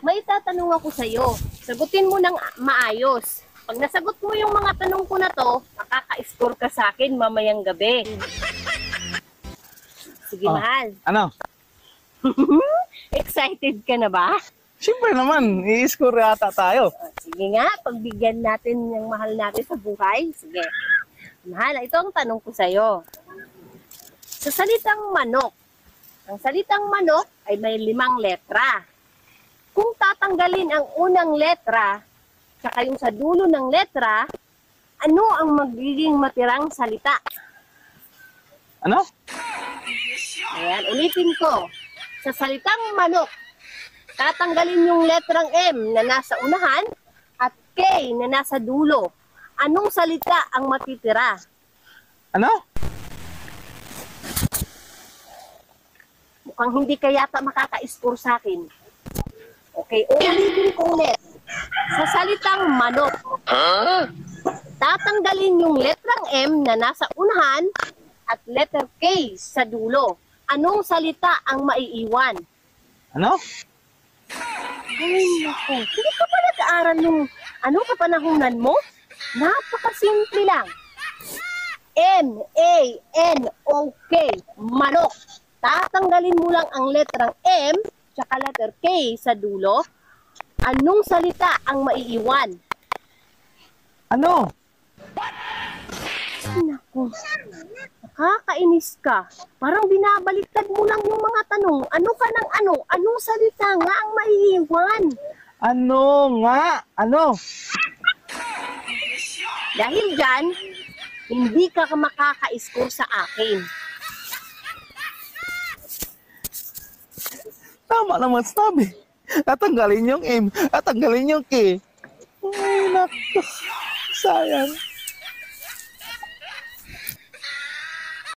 May tatanong ako sa'yo. Sagutin mo ng maayos. Pag nasagot mo yung mga tanong ko na to, makaka-score ka sa akin mamayang gabi. Sige, mahal. Ano? Excited ka na ba? Siyempre naman, i-score yata tayo. Sige nga, pagbigyan natin yung mahal natin sa buhay. Sige. Mahal, ito ang tanong ko sa'yo. Sa salitang manok, ang salitang manok ay may 5 letra. Kung tatanggalin ang unang letra, tsaka yung sa dulo ng letra, ano ang magiging matirang salita? Ano? Ayan, ulitin ko. Sa salitang manok, tatanggalin yung letrang M na nasa unahan at K na nasa dulo. Anong salita ang matitira? Ano? Mukhang hindi ka yata makaka-score sa akin. Okay, ulitin ko ulit. Sa salitang manok, tatanggalin yung letrang M na nasa unahan at letter K sa dulo. Anong salita ang maiiwan? Ano? Ay, naku. Hindi ka pa nag-aaral nung kapanahunan mo? Napakasimple lang. M-A-N-O-K. Manok. Tatanggalin mo lang ang letrang M tsaka letter K sa dulo. Anong salita ang maiiwan? Ano? Ay, naku. Nakakainis ka. Parang binabaliktad mo lang yung mga tanong. Ano ka ng ano? Anong salita nga ang maiiwan? Ano nga? Ano? Dahil dyan, hindi ka makaka-score sa akin. Tama naman sabi. Tatanggalin yung M, tatanggalin yung K. Ay, naku. Sayang.